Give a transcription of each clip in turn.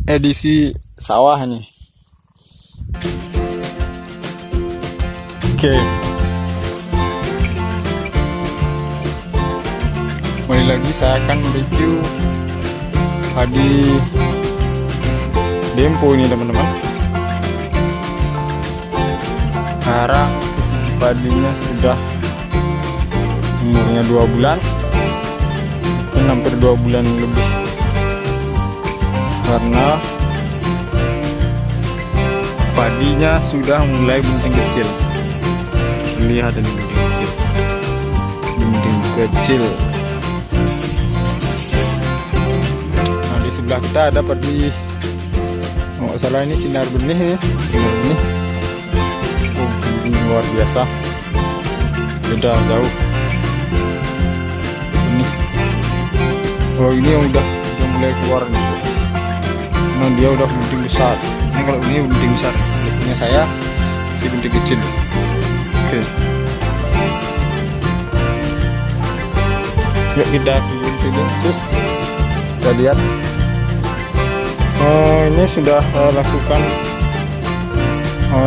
edisi sawah nih. Oke. Kembali lagi saya akan review padi Dempo ini teman-teman. Sekarang posisi padinya sudah umurnya 2 bulan dan hampir 2 bulan lebih, karena padinya sudah mulai bunting kecil. Lihat ini bunting kecil, bunting kecil. Nah, di sebelah kita ada padi, nggak salah ini sinar benih ya, sinar benih. Oh, ini luar biasa, beda jauh. Ini, kalau ini yang udah mulai keluar nih. Nah, dia udah bunting besar. Ini kalau ini bunting besar, punya saya masih bunting kecil. Oke. Yuk kita pilih terus. Kita lihat. Ini sudah lakukan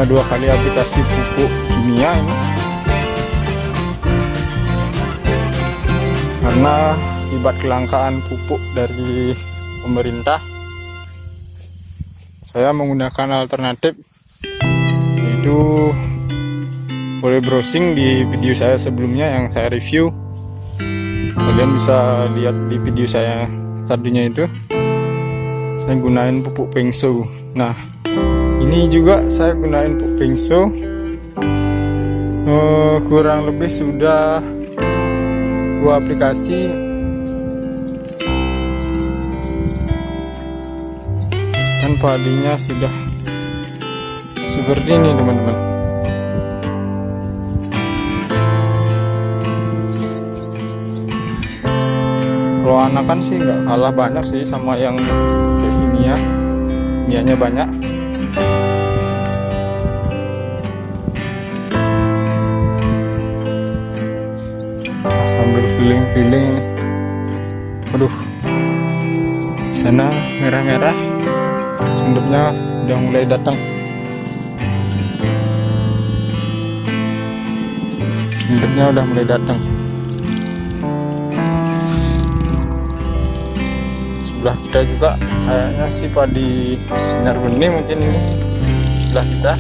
2 kali aplikasi pupuk kimia ini. Karena akibat kelangkaan pupuk dari pemerintah, saya menggunakan alternatif, yaitu boleh browsing di video saya sebelumnya yang saya review. Kalian bisa lihat di video saya satunya itu. Saya gunain pupuk Pengso. Nah, ini juga saya gunain pupuk Pengso. Kurang lebih sudah 2 aplikasi. Dan padinya sudah seperti ini teman-teman. Kalau anakan sih nggak kalah banyak sih sama yang kimia, kimianya banyak. Nah, sambil feeling ini, aduh, sana merah-merah, sundepnya udah mulai datang. Sundepnya udah mulai datang. Sebelah kita juga kayaknya sih padi sinar benih, mungkin ini sebelah kita.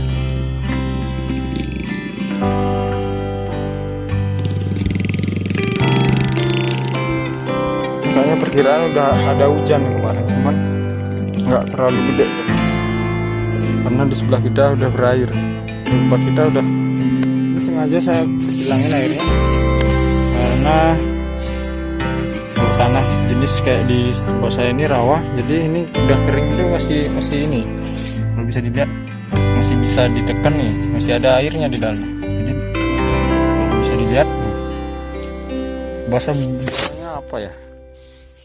Kayaknya perkiraan udah ada hujan kemarin, cuman nggak terlalu gede karena di sebelah kita udah berair. Di tempat kita udah, sengaja saya hilangin airnya karena tanah jenis kayak di tempat saya ini rawa, jadi ini udah kering itu masih ini, kalau bisa dilihat masih bisa ditekan nih, masih ada airnya di dalam. Jadi bisa dilihat bahasanya apa ya,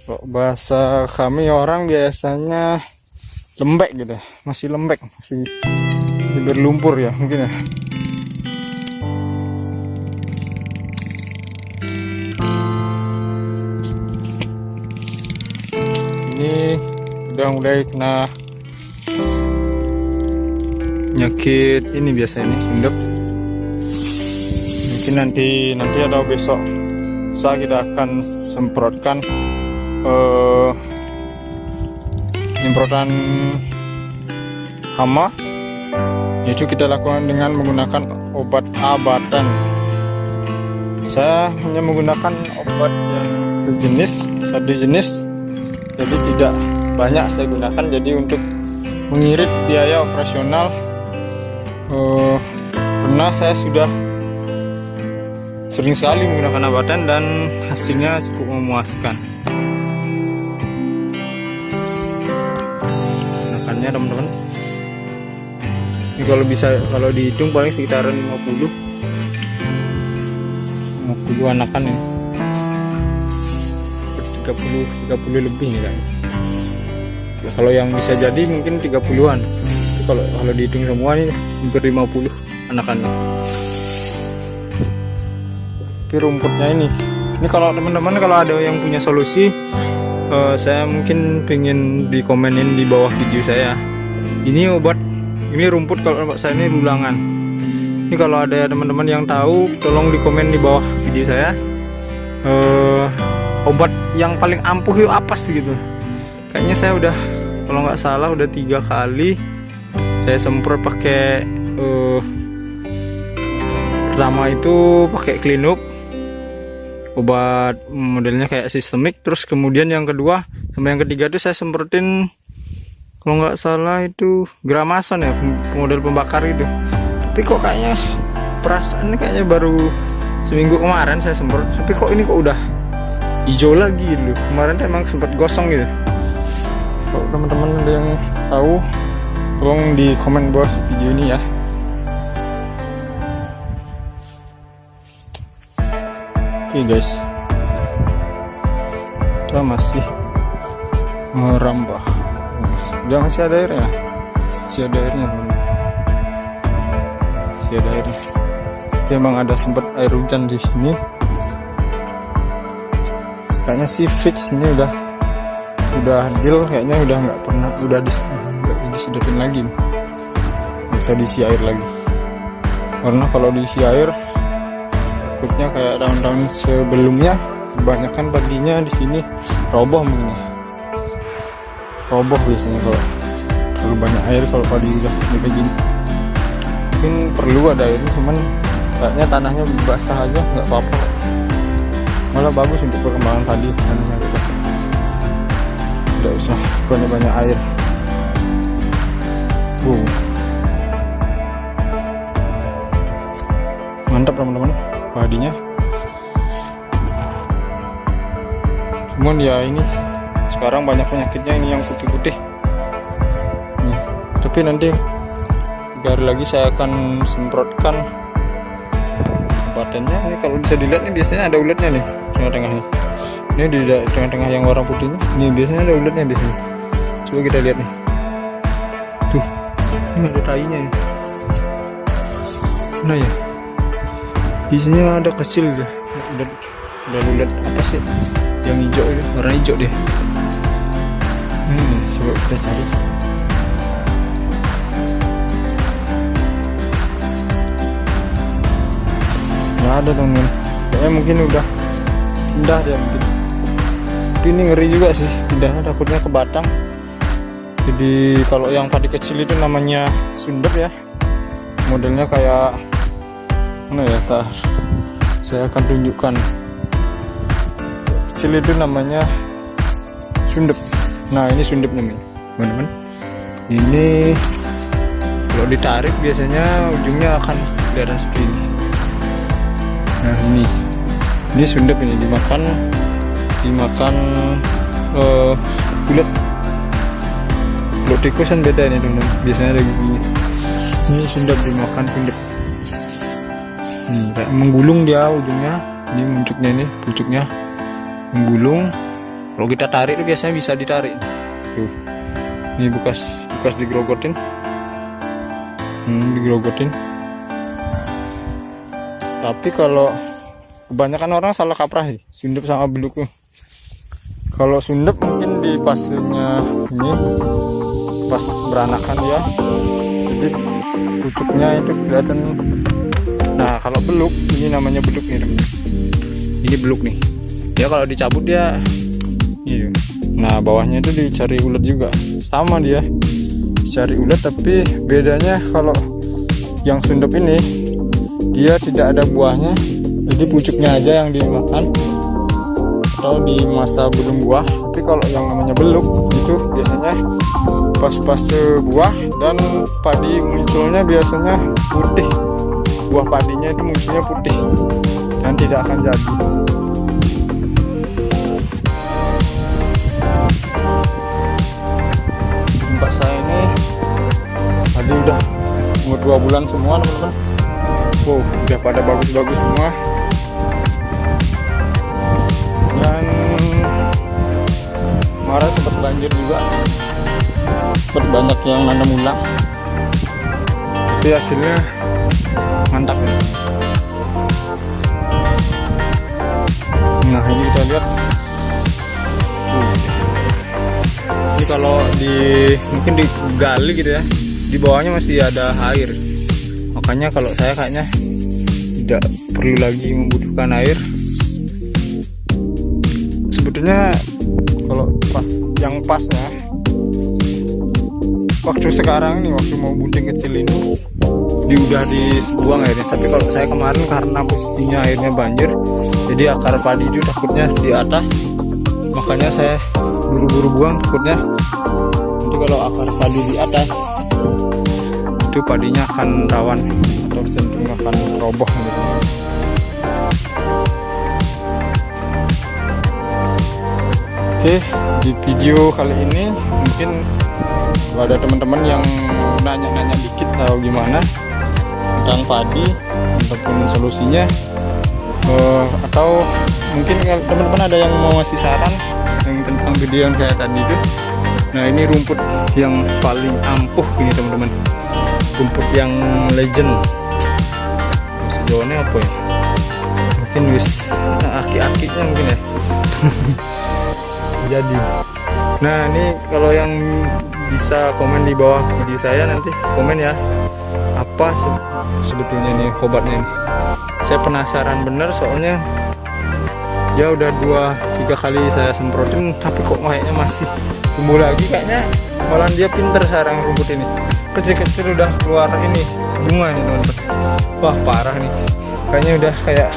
kalau bahasa kami orang biasanya lembek gitu, masih lembek, masih berlumpur ya mungkin ya. Ini udah mulai kena penyakit ini, biasa ini sundep. Mungkin nanti atau besok kita akan semprotkan penyemprotan hama, yaitu kita lakukan dengan menggunakan obat abatan. Saya hanya menggunakan obat yang satu jenis, jadi tidak banyak saya gunakan. Jadi untuk mengirit biaya operasional, karena saya sudah sering sekali menggunakan abatan dan hasilnya cukup memuaskan. Gunakannya teman-teman, ini kalau dihitung paling sekitaran 50 anakan ini, 30 lebih nih kan. Ya, kalau yang bisa jadi mungkin 30-an. Kalau dihitung semua nih hampir 50 anakannya. Tapi rumputnya ini kalau teman-teman kalau ada yang punya solusi saya mungkin pengen dikomenin di bawah video saya. Ini obat, ini rumput, kalau tempat saya ini lulangan. Ini kalau ada teman-teman yang tahu, tolong dikomen di bawah video saya. Obat yang paling ampuh itu apa sih gitu? Kayaknya saya udah, kalau nggak salah udah 3 kali saya semprot pakai. Pertama itu pakai Klinuk, obat modelnya kayak sistemik. Terus kemudian yang kedua sama yang ketiga itu saya semprotin, kalau nggak salah itu Gramason ya, model pembakar itu. Tapi kok kayaknya perasaan kayaknya baru seminggu kemarin saya semprot, tapi kok ini kok udah hijau lagi gitu. Kemarin tuh emang sempat gosong gitu. Kalau teman-teman ada yang tahu, tolong di komen bawah video ini ya. Oke guys, kita masih merambah. Udah masih ada airnya, masih ada airnya, masih ada airnya. Memang ada sempat air hujan di sini. Kayaknya sih fix ini udah deal, kayaknya udah nggak pernah, udah disedopin lagi, bisa diisi air lagi. Karena kalau diisi air takutnya kayak tahun-tahun sebelumnya, kebanyakan padinya di sini roboh mungkin. Roboh biasanya kalau terlalu banyak air, kalau padi udah kayak gini. Mungkin perlu ada air, cuman kayaknya tanahnya basah aja nggak apa-apa. Malah bagus untuk perkembangan padi, tanahnya tidak usah banyak-banyak air. Mantap teman-teman padinya. Cuman ya ini sekarang banyak penyakitnya ini yang putih-putih nih. Tapi nanti 3 hari lagi saya akan semprotkan obatannya. Ini kalau bisa dilihat nih, biasanya ada uletnya nih tengah-tengahnya. Ini di tengah-tengah yang warna putihnya, ini biasanya ada uletnya biasanya. Coba kita lihat nih, tuh ini ada tainya nih. Nah ya, biasanya ada kecil deh. Udah ulet apa sih yang hijau ini, warna hijau deh. Coba kita cari. Nggak ada teman-teman, kayaknya mungkin udah pindah dia mungkin. Tapi ini ngeri juga sih pindahnya, takutnya ke batang. Jadi kalau yang padi kecil itu namanya sundep ya, modelnya kayak mana ya, saya akan tunjukkan. Kecil itu namanya sundep. Nah ini sundep namanya teman-teman. Ini kalau ditarik biasanya ujungnya akan kelihatan seperti ini. Nah ini sundep, ini dimakan ulet. Kalau tikus kan beda ini teman-teman, biasanya ada giginya. Ini sundep, dimakan sundep. Kayak menggulung dia ujungnya. Ini muncuknya, ini pucuknya menggulung. Kalau kita tarik itu biasanya bisa ditarik. Tuh, ini bekas digrogotin. Digrogotin. Tapi kalau kebanyakan orang salah kaprah sih, sundep sama beluk. Kalau sundep mungkin di pasenya ini pas beranakan ya, jadi pucuknya itu kelihatan. Nah kalau beluk, ini namanya beluk nih teman-teman. Ini beluk nih. Ya kalau dicabut dia ini. Nah bawahnya itu dicari ulet juga, sama dia cari ulet, tapi bedanya kalau yang sundep ini dia tidak ada buahnya, jadi pucuknya aja yang dimakan atau di masa belum buah. Tapi kalau yang namanya beluk itu biasanya pas buah dan padi munculnya biasanya putih. Buah padinya itu munculnya putih dan tidak akan jadi. Tempat saya ini padi udah umur 2 bulan semua teman-teman. Wow, udah pada bagus-bagus semua. Dan kemarin sempat banjir juga, sempat banyak yang nanam ulang. Tapi hasilnya mantap ya. Nah ini kita lihat. Ini kalau mungkin digali gitu ya, di bawahnya masih ada air. Makanya kalau saya kayaknya tidak perlu lagi membutuhkan air. Sebetulnya kalau pasnya waktu sekarang ini, waktu mau bunting kecil ini udah dibuang airnya. Tapi kalau saya kemarin karena posisinya airnya banjir, jadi akar padi itu takutnya di atas, makanya saya buru-buru buang, takutnya nanti kalau akar padi di atas itu padinya akan rawan atau cenderung akan roboh gitu. Oke, di video kali ini mungkin kalau ada teman-teman yang nanya-nanya dikit atau gimana tentang padi ataupun solusinya, atau mungkin teman-teman ada yang mau ngasih saran yang tentang video yang kayak tadi itu. Nah, ini rumput yang paling ampuh ini teman-teman, rumput yang legend. Sejauhnya apa ya, mungkin wis aki-akinya mungkin ya. Jadi, nah ini kalau yang bisa komen di bawah video saya, nanti komen ya apa sebetulnya nih obatnya ini. Saya penasaran bener, soalnya ya udah 2-3 kali saya semprotin tapi kok kayaknya masih tumbuh lagi. Kayaknya malah dia pinter sarang rumput ini, kecil-kecil udah keluar ini bunga nih teman-teman. Wah parah nih, kayaknya udah kayak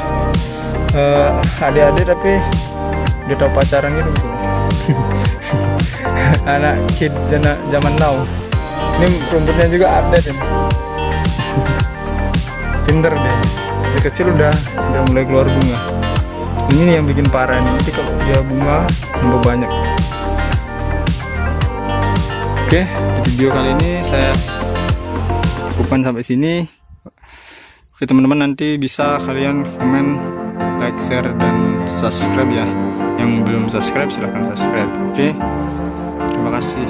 adik-adik tapi udah tau pacaran gitu. Anak kids zaman now. Ini rumputnya juga update ini. Pinter deh, kecil udah mulai keluar bunga. Ini yang bikin parah nih, nanti kalau dia bunga tambah banyak. Oke, di video kali ini saya cukupkan sampai sini. Oke teman-teman, nanti bisa kalian komen, like, share, dan subscribe ya. Yang belum subscribe silahkan subscribe. Oke, terima kasih.